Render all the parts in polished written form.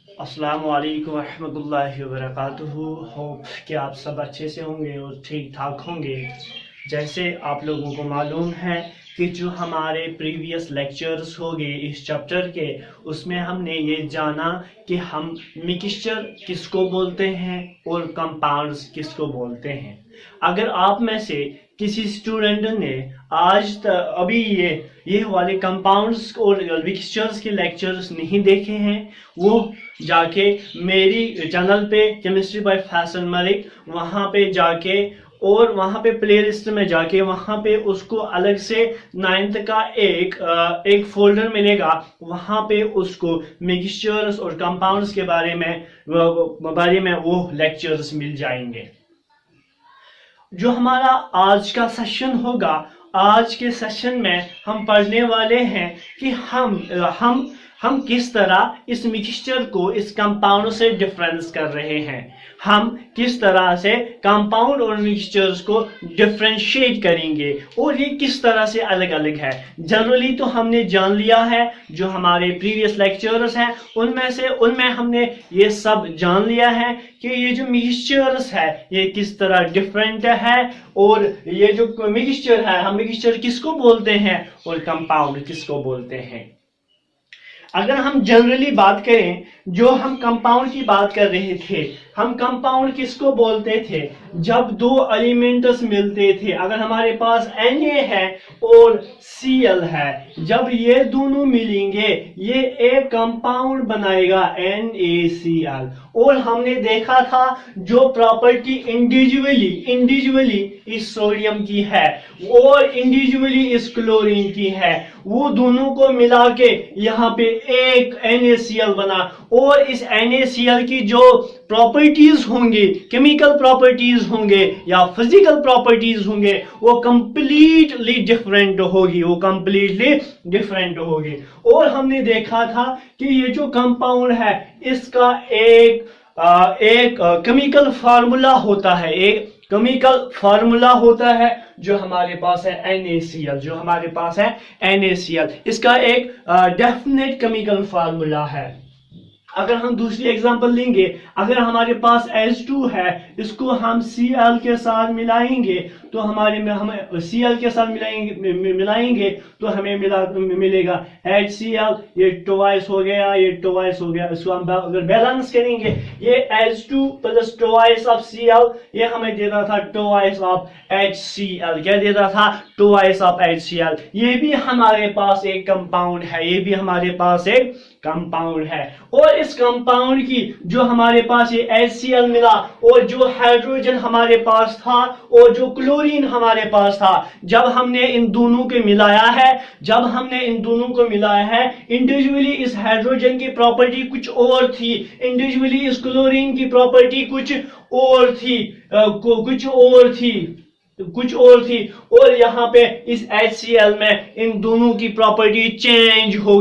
अस्सलामु अलैकुम रहमतुल्लाहि व बरकातुहू। होप कि आप सब अच्छे से होंगे और ठीक ठाक होंगे। जैसे आप लोगों को मालूम है कि जो हमारे प्रीवियस लेक्चर्स हो गए इस चैप्टर के, उसमें हमने ये जाना कि हम मिक्सचर किसको बोलते हैं और कंपाउंड्स किसको बोलते हैं। अगर आप में से किसी स्टूडेंट ने अभी ये वाले कंपाउंड्स और मिक्सचर्स के लेक्चर्स नहीं देखे हैं, वो जाके मेरी चैनल पे केमिस्ट्री बाय फैसल मलिक वहाँ पे जाके और वहाँ पे प्ले लिस्ट में जाके वहाँ पे उसको अलग से 9th का एक फोल्डर मिलेगा। वहाँ पे उसको मिक्सचर्स और कंपाउंड्स के बारे में वो लेक्चर्स मिल जाएंगे। जो हमारा आज का सेशन होगा, आज के सेशन में हम पढ़ने वाले हैं कि हम किस तरह इस मिक्सचर को इस कंपाउंड से डिफरेंस कर रहे हैं। हम किस तरह से कंपाउंड और मिक्सचर्स को डिफरेंशिएट करेंगे और ये किस तरह से अलग अलग है। जनरली तो हमने जान लिया है, जो हमारे प्रीवियस लेक्चर्स हैं उनमें हमने ये सब जान लिया है कि ये जो मिक्सचर्स है ये किस तरह डिफरेंट है, और ये जो मिक्सचर है हम मिक्सचर किसको बोलते हैं और कंपाउंड किसको बोलते हैं। अगर हम जनरली बात करें, जो हम कंपाउंड की बात कर रहे थे, हम कंपाउंड किसको बोलते थे? जब दो एलिमेंट्स मिलते थे। अगर हमारे पास Na है और Cl है, जब ये दोनों मिलेंगे ये एक कंपाउंड बनाएगा NaCl। और हमने देखा था जो प्रॉपर्टी इंडिविजुअली इस सोडियम की है और इंडिविजुअली इस क्लोरीन की है, वो दोनों को मिला के यहाँ पे एक NaCl बना। और इस NaCl की जो प्रॉपर्टीज होंगे, केमिकल प्रॉपर्टीज होंगे या फिजिकल प्रॉपर्टीज होंगे, वो कंप्लीटली डिफरेंट होगी। और हमने देखा था कि ये जो कंपाउंड है इसका एक केमिकल फार्मूला होता है, जो हमारे पास है NaCl। इसका एक डेफिनेट केमिकल फार्मूला है। अगर हम दूसरी एग्जांपल लेंगे, अगर हमारे पास H2 है, इसको हम Cl के साथ मिलाएंगे तो हमें Cl के साथ मिलाएंगे तो हमें मिलेगा HCl। ये ट्वाइस हो गया, इसको हम अगर बैलेंस करेंगे, ये H2 plus twice of Cl ये हमें देता था ट्वाइस ऑफ HCl। क्या देता था? Twice of HCl। ये भी हमारे पास एक कंपाउंड है। और इस कंपाउंड की जो हमारे पास ये HCl मिला और जो हाइड्रोजन हमारे पास था और जो क्लोरीन हमारे पास था, जब हमने इन दोनों को मिलाया है, इंडिविजुअली इस हाइड्रोजन की प्रॉपर्टी कुछ और थी, इंडिविजुअली इस क्लोरीन की प्रॉपर्टी कुछ और थी। और यहाँ पे इस HCl में इन दोनों की प्रॉपर्टी चेंज हो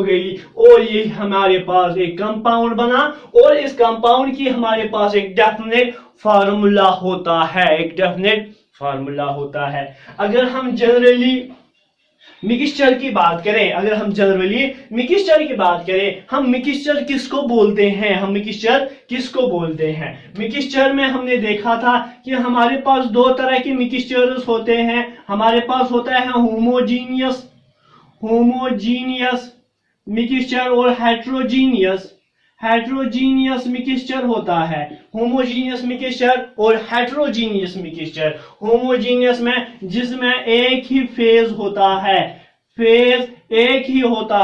गई और ये हमारे पास एक कंपाउंड बना। और इस कंपाउंड की हमारे पास एक डेफिनेट फार्मूला होता है। अगर हम जनरली मिक्सचर की बात करें, हम मिक्सचर किसको बोलते हैं? मिक्सचर में हमने देखा था कि हमारे पास दो तरह के मिक्सचर्स होते हैं। हमारे पास होता है होमोजीनियस मिक्सचर और हेट्रोजीनियस मिक्सचर होता है। होमोजीनियस मिक्सचर और हेट्रोजीनियस मिक्सचर। होमोजीनियस में जिसमें एक ही फेज होता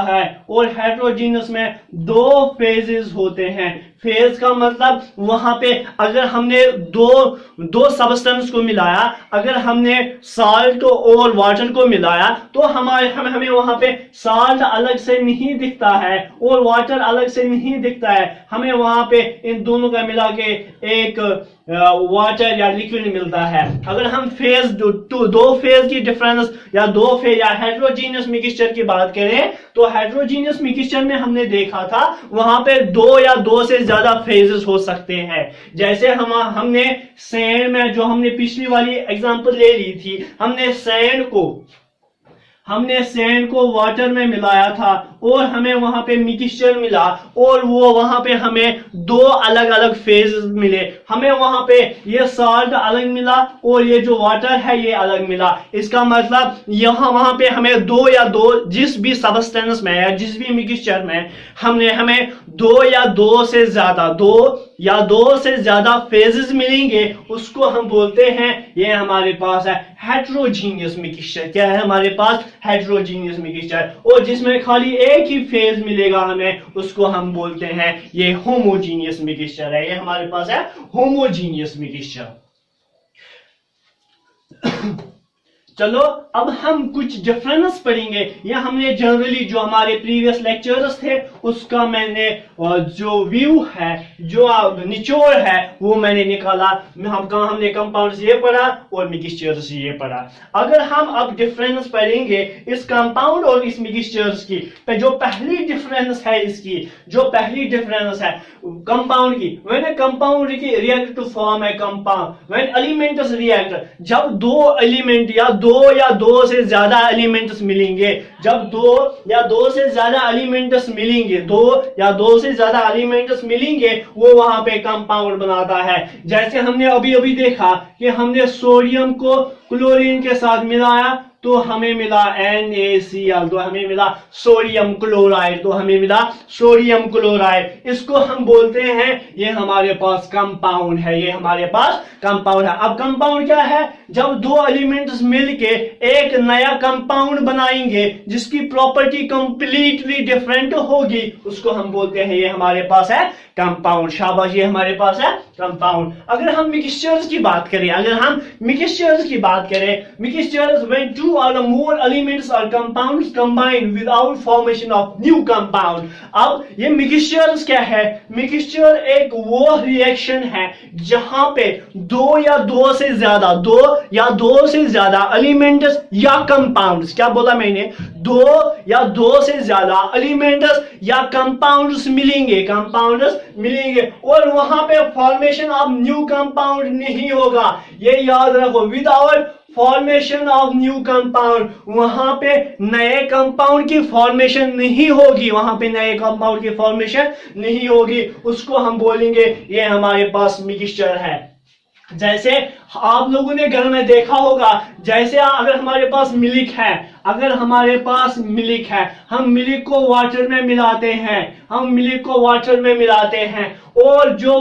है और हेट्रोजीनियस में दो फेजेस होते हैं। फेज का मतलब वहां पे अगर हमने दो सब्सटेंस को मिलाया, अगर हमने साल्ट और वाटर को मिलाया तो हमें वहां पे साल्ट अलग से नहीं दिखता है और वाटर अलग से नहीं दिखता है। हमें वहां पे इन दोनों का मिला के एक वाटर या लिक्विड मिलता है। अगर हम दो फेज की डिफरेंस या हेट्रोजीनियस मिक्सचर की बात करें, तो हेट्रोजीनियस मिक्सचर में हमने देखा था वहां पे दो से ज्यादा फेजेस हो सकते हैं। जैसे हमने सैंड में, जो हमने पिछली वाली एग्जांपल ले ली थी, हमने सैंड को वाटर में मिलाया था और हमें वहां पे मिक्सचर मिला और वो वहां पे हमें दो अलग अलग फेजेस मिले, हमें वहां पे ये साल्ट अलग मिला और ये जो वाटर है ये अलग मिला। इसका मतलब यहां वहां पे हमें दो या दो जिस भी सबस्टेंस में या जिस भी मिक्सचर में हमें दो या दो से ज्यादा फेजेस मिलेंगे, उसको हम बोलते हैं ये हमारे पास है हेट्रोजीनियस मिक्सचर। क्या है हमारे पास? Heterogeneous mixture. और जिसमें खाली एक ही फेज मिलेगा हमें, उसको हम बोलते हैं ये होमोजीनियस मिक्सचर है। ये हमारे पास है होमोजीनियस मिक्सचर। चलो अब हम कुछ डिफरेंस पढ़ेंगे। ये हमने जनरली जो हमारे प्रीवियस लेक्चर्स थे उसका मैंने जो व्यू है, जो निचोड़ है, वो मैंने निकाला। हमने कंपाउंड्स ये पढ़ा और मिक्सचर्स ये पढ़ा। अगर हम अब डिफरेंस पढ़ेंगे इस कंपाउंड और इस मिक्सचर्स की, जो पहली डिफरेंस है इसकी, जो पहली डिफरेंस है कंपाउंड की, when a compound react to form a compound, when elements react, जब दो एलिमेंट या दो से ज्यादा एलिमेंट्स मिलेंगे, जब दो या दो से ज्यादा एलिमेंट्स मिलेंगे, वो वहां पे कंपाउंड बनाता है। जैसे हमने अभी अभी देखा कि हमने सोडियम को क्लोरीन के साथ मिलाया तो हमें मिला NaCl, तो हमें मिला सोडियम क्लोराइड, इसको हम बोलते हैं ये हमारे पास कंपाउंड है, ये हमारे पास कंपाउंड है। अब कंपाउंड क्या है? जब दो एलिमेंट्स मिलके एक नया कंपाउंड बनाएंगे जिसकी प्रॉपर्टी कंप्लीटली डिफरेंट होगी, उसको हम बोलते हैं ये हमारे पास है कंपाउंड। शाबाश, ये हमारे पास है कंपाउंड। अगर हम मिक्सचर्स की बात करें, mixtures when two or more elements or compounds combine without formation of new compound। अब ये मिक्सचर्स क्या है? मिक्सचर एक वो रिएक्शन है जहां पे दो या दो से ज्यादा एलिमेंट्स या कंपाउंड्स, क्या बोला मैंने? दो या दो से ज्यादा एलिमेंट्स या कंपाउंड्स मिलेंगे और वहां पे फॉर्मेशन ऑफ न्यू कंपाउंड नहीं होगा। ये याद रखो, without formation of new compound, वहां पे नए कंपाउंड की फॉर्मेशन नहीं होगी, उसको हम बोलेंगे ये हमारे पास मिक्सचर है। जैसे आप लोगों ने घर में देखा होगा, जैसे अगर हमारे पास मिल्क है, हम मिल्क को वाटर में मिलाते हैं, और जो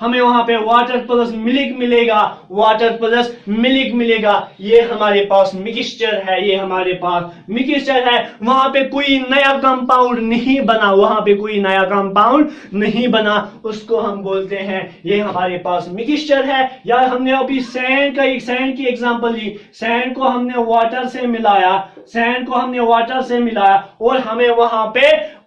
हमें वहां पे वाटर प्लस मिल्क मिलेगा, ये हमारे पास मिक्सचर है। वहां पे कोई नया कंपाउंड नहीं बना, उसको हम बोलते हैं ये हमारे पास मिक्सचर है। या हमने अभी सैंड की एग्जांपल ली, सैंड को हमने वाटर से मिलाया और हमें वहां पे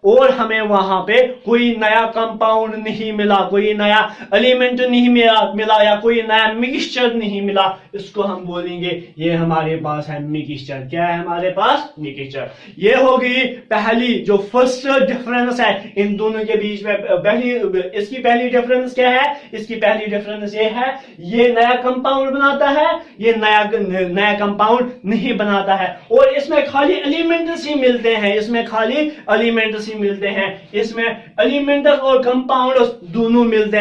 कोई नया कंपाउंड नहीं मिला, कोई नया एलिमेंट नहीं मिला या कोई नया मिक्सचर नहीं मिला, इसको हम बोलेंगे ये हमारे पास है मिक्सचर। क्या है हमारे पास? मिक्सचर। ये होगी पहली जो फर्स्ट डिफरेंस है इन दोनों के बीच में। इसकी पहली डिफरेंस क्या है? इसकी पहली डिफरेंस ये है, ये नया कंपाउंड बनाता है, ये नया कंपाउंड नहीं बनाता है। और इसमें खाली एलिमेंट्स ही मिलते हैं, इसमें एलिमेंट्स और कंपाउंड्स दोनों मिलते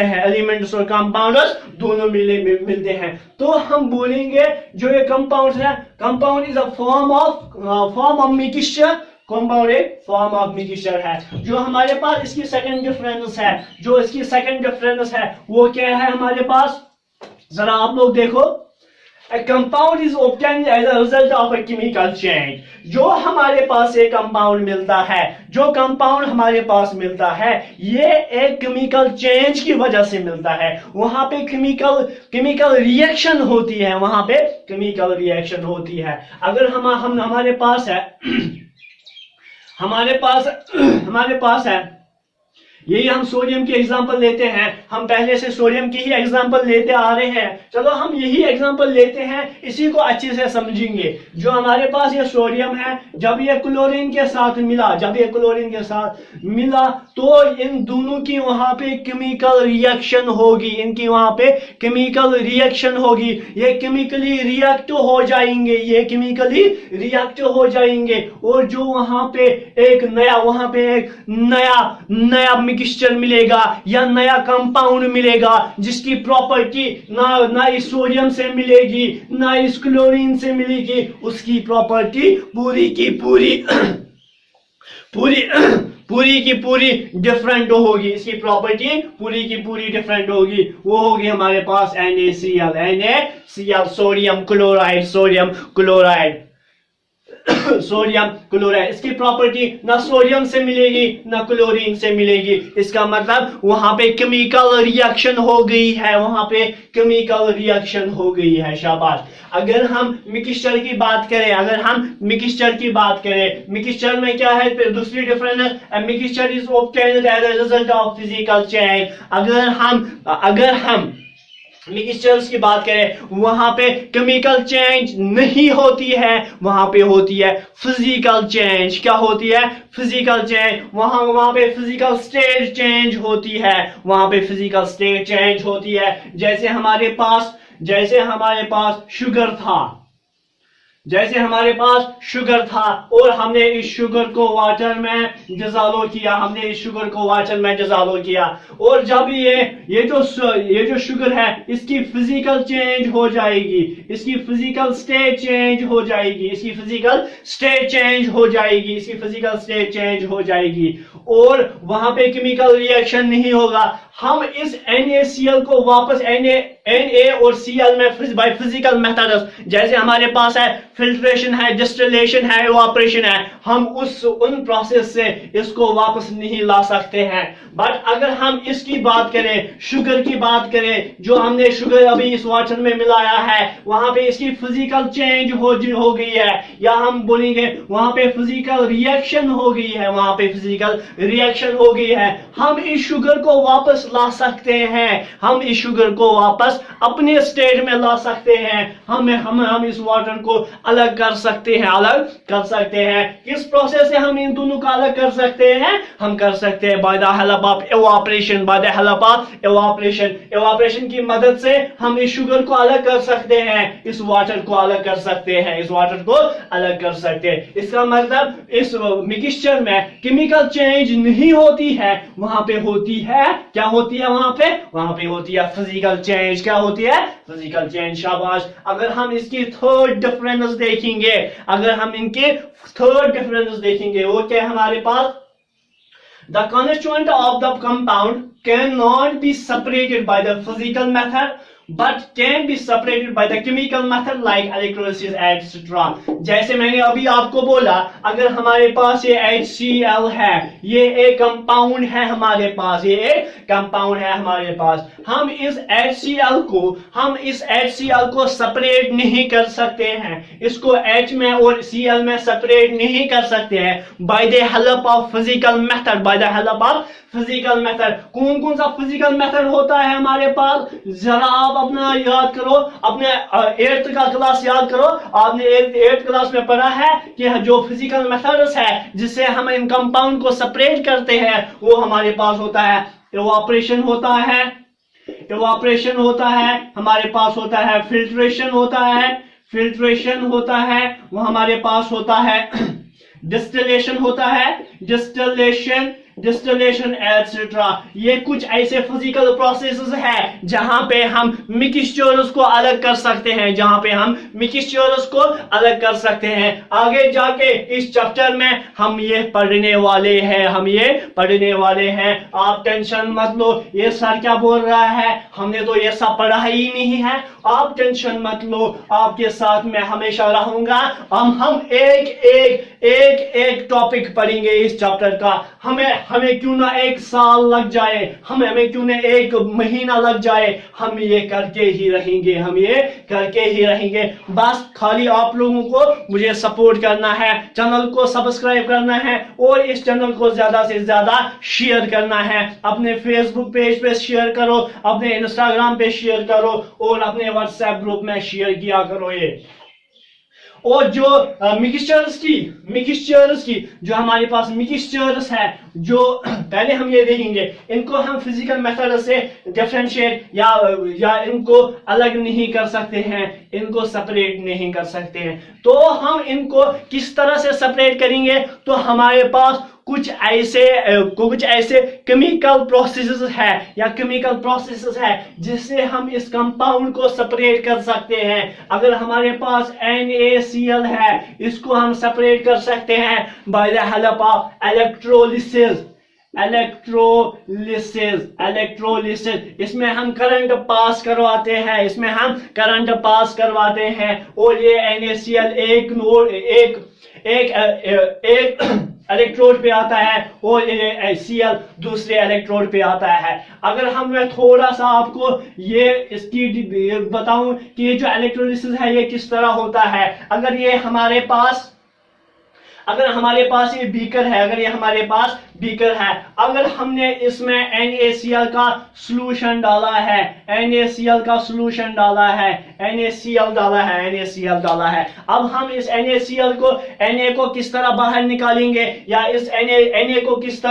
हैं। तो हम बोलेंगे जो ये कंपाउंड्स है, compound is a form of mixture. Compound एक फॉर्म ऑफ मिक्सचर है। जो हमारे पास इसकी सेकंड डिफरेंस है, वो क्या है हमारे पास? जरा आप लोग देखो, A compound is obtained as a result of a chemical change। जो हमारे पास एक कंपाउंड मिलता है, ये एक केमिकल चेंज की वजह से मिलता है। वहां पे केमिकल रिएक्शन होती है। अगर हमारे पास है यही हम सोडियम की एग्जांपल लेते हैं, हम पहले से सोडियम की ही एग्जांपल लेते आ रहे हैं। चलो हम यही एग्जांपल लेते हैं, इसी को अच्छे से समझेंगे। जो हमारे पास ये सोडियम है, जब ये क्लोरीन के साथ मिला, तो इन दोनों की वहां पे केमिकल रिएक्शन होगी, इनकी वहां पे केमिकल रिएक्शन होगी। ये केमिकली रिएक्ट हो जाएंगे, और जो वहां पे एक नया मिक्सचर मिलेगा या नया कंपाउंड मिलेगा, जिसकी प्रॉपर्टी ना इस सोडियम से मिलेगी ना इस क्लोरीन से मिलेगी। उसकी प्रॉपर्टी पूरी की पूरी डिफरेंट होगी। इसकी प्रॉपर्टी पूरी की पूरी डिफरेंट होगी। वो होगी हमारे पास NaCl, सोडियम क्लोराइड। इसकी प्रॉपर्टी ना सोडियम से मिलेगी ना क्लोरीन से मिलेगी। इसका मतलब वहां पे केमिकल रिएक्शन हो गई है, शाबाश। अगर हम मिक्सचर की बात करें, मिक्सचर में क्या है, फिर दूसरी difference, mixture is obtained as a result of physical change. अगर हम मिक्सचर्स की बात करें, वहां पे केमिकल चेंज नहीं होती है, वहां पे होती है फिजिकल चेंज। क्या होती है? Physical change. वहां पे फिजिकल स्टेट चेंज होती है। जैसे हमारे पास शुगर था, और हमने इस शुगर को वाटर में डिसॉल्व किया, और जब ये जो शुगर है, इसकी फिजिकल चेंज हो जाएगी, इसकी फिजिकल स्टेट चेंज हो जाएगी, और वहां पे केमिकल रिएक्शन नहीं होगा। हम इस NaCl को वापस Na और Cl में बाय फिजिकल मेथड्स, जैसे हमारे पास है फिल्ट्रेशन है, डिस्टिलेशन है, इवापोरेशन है, हम उन प्रोसेस से इसको वापस नहीं ला सकते हैं। बट अगर हम इसकी बात करें, शुगर की बात करें, जो हमने शुगर अभी इस वाटर में मिलाया है, वहां पे इसकी फिजिकल चेंज हो गई है, या हम बोलेंगे वहां पे फिजिकल रिएक्शन हो गई है। हम इस शुगर को वापस ला सकते हैं, हम इस शुगर को वापस अपने स्टेट में ला सकते हैं। हम इस वाटर को अलग कर सकते हैं। किस प्रोसेस से हम इन दोनों को अलग कर सकते हैं? हम कर सकते हैं by the help of evaporation. Evaporation की मदद से हम इस शुगर को अलग कर सकते हैं, इस वाटर को अलग कर सकते हैं। इसका मतलब इस मिक्सचर में केमिकल चेंज नहीं होती है, वहां पे होती है, क्या होती है वहां पे होती है फिजिकल चेंज। क्या होती है? फिजिकल चेंज, शाबाश। अगर हम इसकी थर्ड डिफरेंस देखेंगे, वो क्या है हमारे पास? The constituent of the compound cannot be separated by the physical method, but can be separated by the chemical method like electrolysis etc. जैसे मैंने अभी आपको बोला, अगर हमारे पास ये HCl है, ये एक कंपाउंड है हमारे पास, हम इस HCl को सेपरेट नहीं कर सकते हैं, इसको H में और Cl में सेपरेट नहीं कर सकते हैं by the help of physical method। कौन सा फिजिकल मेथड होता है हमारे पास? जरा आप अपना याद करो, अपने 8th का क्लास याद करो। आपने 8th क्लास में पढ़ा है कि जो फिजिकल मेथड्स है जिससे हम इन कंपाउंड को सेपरेट करते हैं, वो हमारे पास होता है इवापोरेशन होता है, हमारे पास होता है फिल्ट्रेशन होता है, वो हमारे पास होता है डिस्टिलेशन एटसेट्रा। ये कुछ ऐसे फिजिकल प्रोसेसेस है जहां पे हम मिक्सचर्स को अलग कर सकते हैं। आगे जाके इस चैप्टर में हम ये पढ़ने वाले हैं। आप टेंशन मत लो, ये सर क्या बोल रहा है, हमने तो ये सब पढ़ा ही नहीं है। आप टेंशन मत लो, आपके साथ मैं हमेशा रहूंगा। हम एक टॉपिक पढ़ेंगे इस चैप्टर का। हमें क्यों ना 1 साल लग जाए, हमें क्यों ना 1 महीना लग जाए, हम ये करके ही रहेंगे, हम ये करके ही रहेंगे। बस खाली आप लोगों को मुझे सपोर्ट करना है, चैनल को सब्सक्राइब करना है और इस चैनल को ज्यादा से ज्यादा शेयर करना है। अपने फेसबुक पेज पे शेयर करो, अपने इंस्टाग्राम पे शेयर करो और अपने व्हाट्सएप ग्रुप में शेयर किया करो ये। और जो मिक्सचर्स की जो हमारे पास मिक्सचर्स है, जो पहले हम ये देखेंगे, इनको हम फिजिकल मेथड से डिफरेंशिएट या इनको अलग नहीं कर सकते हैं, इनको सेपरेट नहीं कर सकते हैं। तो हम इनको किस तरह से सेपरेट करेंगे? तो हमारे पास कुछ ऐसे केमिकल प्रोसेसेस है या केमिकल प्रोसेसेस है जिससे हम इस कंपाउंड को सेपरेट कर सकते हैं। अगर हमारे पास NaCl है, इसको हम सेपरेट कर सकते हैं by the help of electrolysis. इसमें हम करंट पास करवाते हैं और ये NaCl एक इलेक्ट्रोड पे आता है और Cl दूसरे इलेक्ट्रोड पे आता है। अगर मैं थोड़ा सा आपको ये इसकी बताऊं कि ये जो इलेक्ट्रोलिसिस है ये किस तरह होता है। अगर हमारे पास ये बीकर है, अगर हमने इसमें NaCl का सॉल्यूशन डाला है, NaCl डाला है। अब हम इस NaCl को Na किस तरह बाहर निकालेंगे या इस Na को किस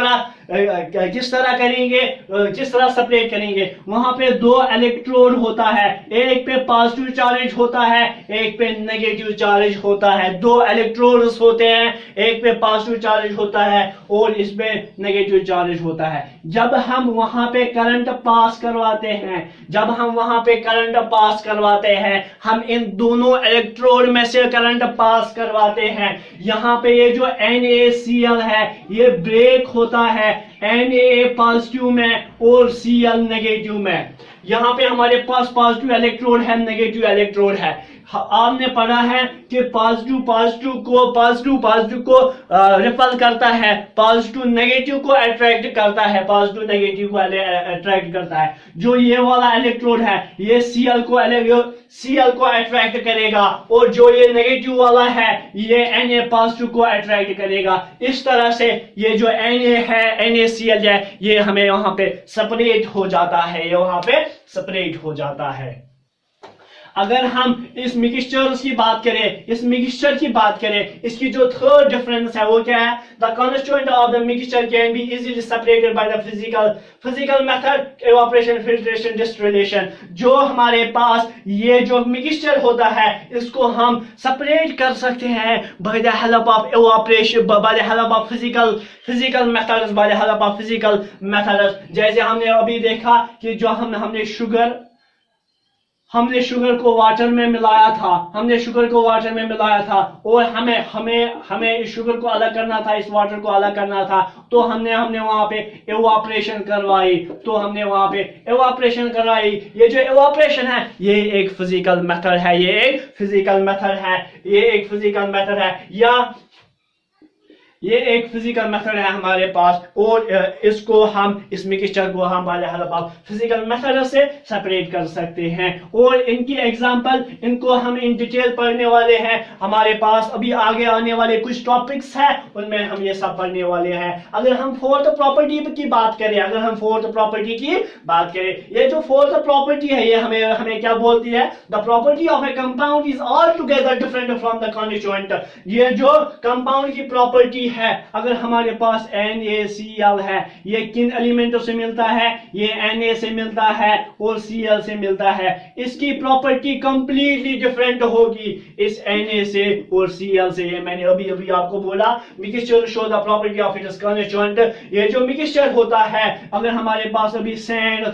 तरह सेपरेट करेंगे? वहां पे 2 इलेक्ट्रोड होता है, एक पे पॉजिटिव चार्ज होता है, एक पे नेगेटिव चार्ज होता है। 2 इलेक्ट्रोड्स होते हैं, एक पे पॉजिटिव चार्ज होता है और इस पे नेगेटिव चार्ज होता है। जब हम वहां पे करंट पास करवाते हैं, हम इन दोनों इलेक्ट्रोड में से करंट पास करवाते हैं। यहाँ पे ये जो NaCl है ये ब्रेक होता है Na पॉजिटिव में और Cl नेगेटिव में। यहाँ पे हमारे पास पॉजिटिव इलेक्ट्रोड है, नेगेटिव इलेक्ट्रोड है। आपने पढ़ा है कि पॉजिटिव को रिपल करता है, पॉजिटिव नेगेटिव को अट्रैक्ट करता है। जो ये वाला इलेक्ट्रोड है ये Cl को अट्रैक्ट करेगा और जो ये नेगेटिव वाला है ये Na पॉजिटिव को अट्रैक्ट करेगा। इस तरह से ये जो NaCl है ये हमें वहां पे सेपरेट हो जाता है। अगर हम इस मिक्सचर की बात करें, इसकी जो थर्ड डिफरेंस है वो क्या है? The constituent of the mixture can be easily separated by the physical method, evaporation, filtration, distillation. जो हमारे पास ये जो मिक्सचर होता है इसको हम सेपरेट कर सकते हैं by the help of evaporation, by the help of physical methods. जैसे हमने अभी देखा कि जो हमने शुगर को वाटर में मिलाया था और हमें इस शुगर को अलग करना था, इस वाटर को अलग करना था। तो हमने वहां पे इवेपोरेशन करवाई। ये जो इवेपोरेशन है ये एक फिजिकल मेथड है, या ये एक फिजिकल मेथड है हमारे पास और इसको हम इस मिक्सचर को हम by the help of physical method से सेपरेट कर सकते हैं। और इनकी एग्जांपल इनको हम इन डिटेल पढ़ने वाले हैं। हमारे पास अभी आगे आने वाले कुछ टॉपिक्स हैं उनमें हम ये सब पढ़ने वाले हैं। अगर हम फोर्थ प्रॉपर्टी की बात करें, ये जो फोर्थ प्रॉपर्टी है ये हमें क्या बोलती है? The property of A compound is all together different from the constituent. ये जो कंपाउंड की प्रॉपर्टी है, अगर हमारे पास NaCl है, ये किन एलिमेंटों से मिलता है? ये Na से मिलता है और Cl से मिलता है। इसकी प्रॉपर्टी कंप्लीटली डिफरेंट होगी इस Na से और Cl से। ये मैंने अभी आपको बोला, mixture show the property of its constituent. ये जो मिक्सचर होता है, अगर हमारे पास अभी सैंड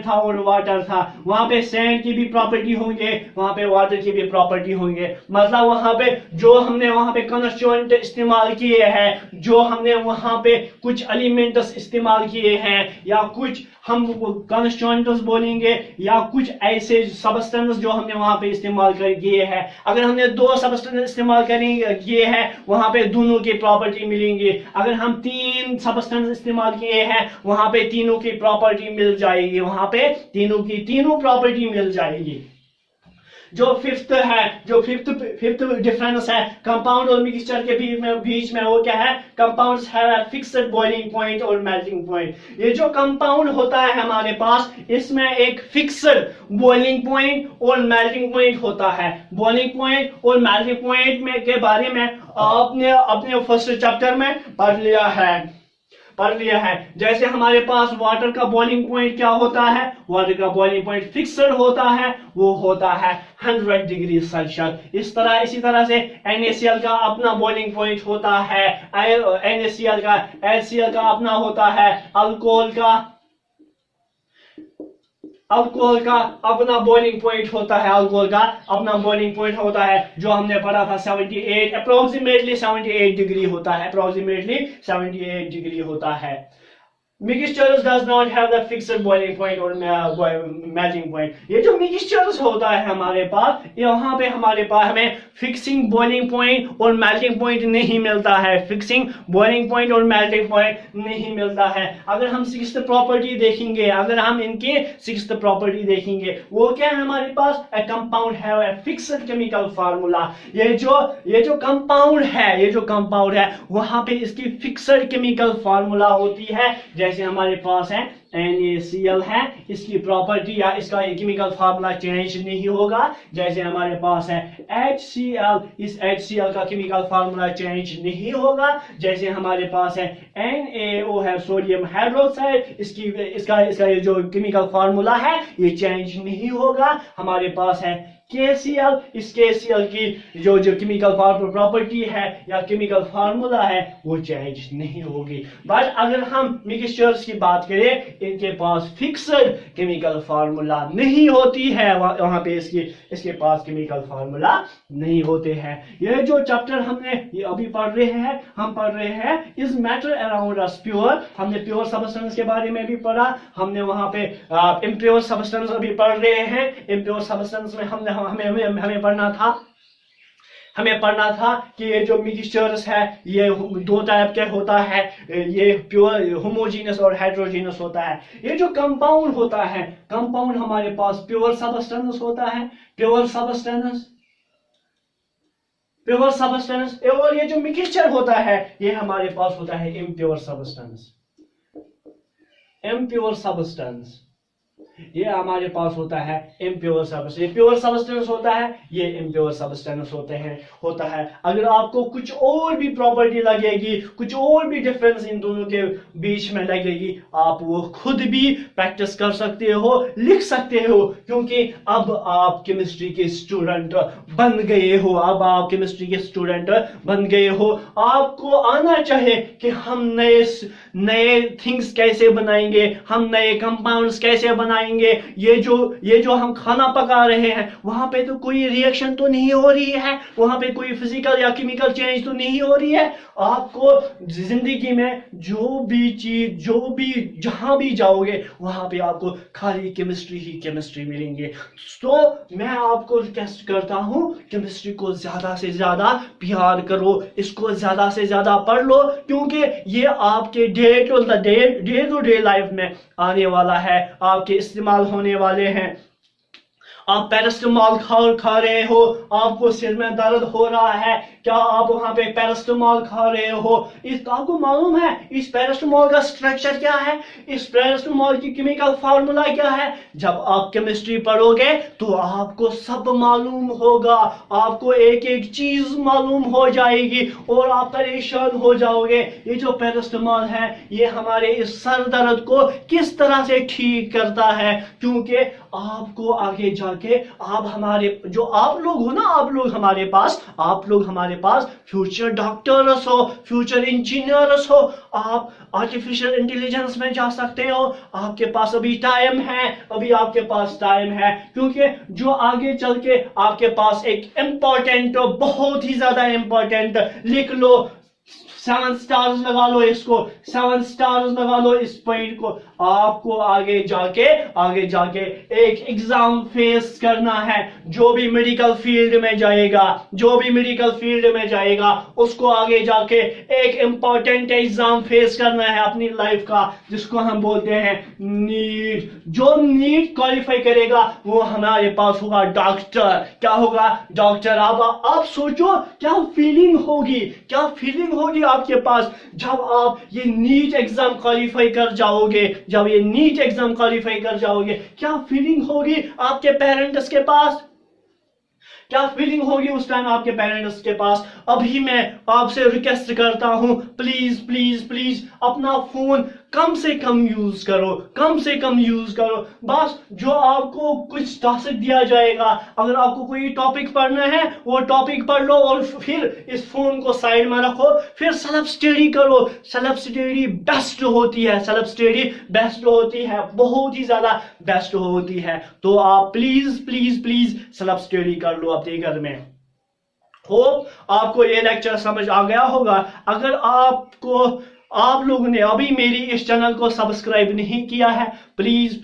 था और वाटर था, वहां पे सैंड की भी प्रॉपर्टी होंगे, वहां पे वाटर की भी प्रॉपर्टी होंगे। मतलब वहां पे जो हमने वहां पे कॉन्स्टिट्यूएंट इस्तेमाल किए हैं, जो हमने वहां पे कुछ एलिमेंट्स इस्तेमाल किए हैं, या कुछ हम कंस्टिट्यूएंट्स बोलेंगे, या कुछ ऐसे सबस्टेंस जो हमने वहां पे इस्तेमाल किए हैं। अगर हमने 2 सबस्टेंस इस्तेमाल किए हैं, वहां पे दोनों की प्रॉपर्टी मिलेंगी। अगर हम 3 सबस्टेंस इस्तेमाल किए हैं, वहां पे तीनों की प्रॉपर्टी मिल जाएगी, वहां पे तीनों की तीनों प्रॉपर्टी मिल जाएगी। जो फिफ्थ डिफरेंस है कंपाउंड और मिक्सचर के बीच में वो क्या है? Compounds have a fixed boiling point और मेल्टिंग पॉइंट। ये जो कंपाउंड होता है हमारे पास, इसमें एक फिक्स्ड बॉइलिंग पॉइंट और मेल्टिंग पॉइंट होता है। बॉइलिंग पॉइंट और मेल्टिंग पॉइंट में के बारे में आपने अपने फर्स्ट चैप्टर में पढ़ लिया है। जैसे हमारे पास वाटर का बॉइलिंग पॉइंट क्या होता है? वाटर का बॉइलिंग पॉइंट फिक्स्ड होता है, वो होता है 100 डिग्री सेल्सियस। इसी तरह से NaCl का अपना बॉइलिंग पॉइंट होता है, NaCl का, HCl का अपना होता है, अल्कोहल का अपना बॉइलिंग पॉइंट होता है, जो हमने पढ़ा था 78, अप्रोक्सीमेटली 78 डिग्री होता है। Mixtures does not have the fixed boiling point और melting point। ये जो mixtures होता है हमारे पास, यहाँ पे हमारे पास हमें फिक्सिंग बॉइलिंग पॉइंट और मेल्टिंग पॉइंट नहीं मिलता है। अगर हम सिक्स्थ प्रॉपर्टी देखेंगे, वो क्या है हमारे पास? A compound have a fixed chemical formula। ये जो कंपाउंड है वहां पे इसकी फिक्स्ड केमिकल फार्मूला होती है। जैसे हमारे पास है NaCl है, इसकी प्रॉपर्टी या इसका केमिकल फार्मूला चेंज नहीं होगा। जैसे हमारे पास है HCl, इस HCl का केमिकल फार्मूला चेंज नहीं होगा। जैसे हमारे पास है NaO है, सोडियम हाइड्रोक्साइड, इसका ये जो केमिकल फार्मूला है ये चेंज नहीं होगा। हमारे पास है KCl, इस KCl की जो केमिकल प्रॉपर्टी है या केमिकल फार्मूला है वो चेंज नहीं होगी। बट अगर हम मिक्सचर्स की बात करें, इनके पास फिक्स्ड केमिकल फार्मूला नहीं होती है, वहां पे इसके पास केमिकल फार्मूला नहीं होते हैं। ये जो चैप्टर हमने ये अभी पढ़ रहे हैं is matter around us pure. हमने प्योर सबस्टेंस के बारे में भी पढ़ा, हमने वहां पे इम्प्योर सबस्टेंस अभी पढ़ रहे हैं। इम्प्योर सबस्टेंस में हमें पढ़ना था कि ये जो मिक्सचर्स है ये 2 टाइप के होता है, ये प्योर होमोजीनियस और हेटेरोजीनियस होता है। ये जो कंपाउंड होता है, कंपाउंड हमारे पास प्योर सबस्टेंस होता है, प्योर सबस्टेंस, और ये जो मिक्सचर होता है ये हमारे पास होता है इम्प्योर सबस्टेंस। ये हमारे पास होता है इम्प्योर सबस्टेंस। ये प्योर सबस्टेंस होता है, ये इम्प्योर सबस्टेंस होता है। अगर आपको कुछ और भी प्रॉपर्टी लगेगी, कुछ और भी डिफरेंस इन दोनों के बीच में लगेगी, आप वो खुद भी प्रैक्टिस कर सकते हो, लिख सकते हो, क्योंकि अब आप केमिस्ट्री के स्टूडेंट बन गए हो। आपको आना चाहिए कि हम नए थिंग्स कैसे बनाएंगे, हम नए कंपाउंड्स कैसे बनाएंगे। ये जो हम खाना पका रहे हैं वहां पे तो कोई रिएक्शन तो नहीं हो रही है, वहां पे कोई फिजिकल या केमिकल चेंज तो नहीं हो रही है। आपको जिंदगी में जो भी जहां भी जाओगे वहां पे आपको खाली केमिस्ट्री मिलेंगे। तो मैं आपको रिक्वेस्ट करता हूं, केमिस्ट्री को ज्यादा से ज्यादा प्यार करो, इसको ज्यादा से ज्यादा पढ़ लो, क्योंकि ये आपके डे टू डे लाइफ में आने वाला है, आपके इस्तेमाल होने वाले हैं। आप पैरास्टामोल खा रहे हो, आपको सिर में दर्द हो रहा है, क्या आप वहां पे पैरास्टामोल खा रहे हो? आपको मालूम है इस पैरास्टामोल का स्ट्रक्चर क्या है, इस पैरास्टामोल की केमिकल फार्मूला क्या है? जब आप केमिस्ट्री पढ़ोगे तो आपको सब मालूम होगा, आपको एक एक चीज मालूम हो जाएगी और आप परेशान हो जाओगे। ये जो पैरास्टामोल है ये हमारे इस सर दर्द को किस तरह से ठीक करता है, क्योंकि आपको आगे जाके आप लोग हो ना, आप लोग हमारे पास फ्यूचर डॉक्टर्स हो, फ्यूचर इंजीनियर्स हो, आप आर्टिफिशियल इंटेलिजेंस में जा सकते हो। आपके पास अभी टाइम है, क्योंकि जो आगे चल के आपके पास एक इम्पोर्टेंट, बहुत ही ज्यादा इम्पोर्टेंट, लिख लो, 7 स्टार्स लगा लो इसको, 7 स्टार्स लगा लो इस पॉइंट को। आपको आगे जाके एक एग्जाम फेस करना है। जो भी मेडिकल फील्ड में जाएगा उसको आगे जाके एक इंपॉर्टेंट एग्जाम फेस करना है अपनी लाइफ का, जिसको हम बोलते हैं नीट। जो नीट क्वालिफाई करेगा वो हमारे पास होगा डॉक्टर। क्या होगा? डॉक्टर। आप सोचो क्या फीलिंग होगी आपके पास जब आप ये नीट एग्जाम क्वालिफाई कर जाओगे। क्या फीलिंग होगी आपके पेरेंट्स के पास? क्या फीलिंग होगी उस टाइम आपके पेरेंट्स के पास? अभी मैं आपसे रिक्वेस्ट करता हूं, प्लीज अपना फोन कम से कम यूज करो। बस जो आपको कुछ टास्क दिया जाएगा, अगर आपको कोई टॉपिक पढ़ना है वो टॉपिक पढ़ लो और फिर इस फोन को साइड में रखो, फिर सेल्फ स्टडी करो। सेल्फ स्टडी बेस्ट होती है, बहुत ही ज्यादा बेस्ट होती है। तो आप प्लीज सेल्फ स्टडी कर लो अपने घर में। होप आपको ये लेक्चर समझ आ गया होगा। अगर आप लोगों ने अभी मेरी इस चैनल को सब्सक्राइब नहीं किया है, प्लीज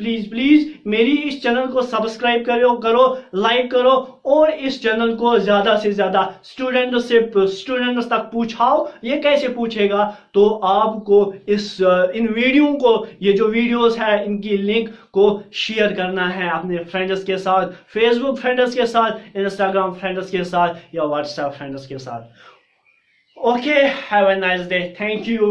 मेरी इस चैनल को सब्सक्राइब करो, लाइक करो और इस चैनल को ज्यादा से ज्यादा स्टूडेंट्स तक पहुंचाओ। ये कैसे पूछेगा? तो आपको इन वीडियो को, ये जो वीडियोस है इनकी लिंक को शेयर करना है अपने फ्रेंड्स के साथ, फेसबुक फ्रेंड्स के साथ, इंस्टाग्राम फ्रेंड्स के साथ या व्हाट्सएप फ्रेंड्स के साथ। Okay, have a nice day. Thank you.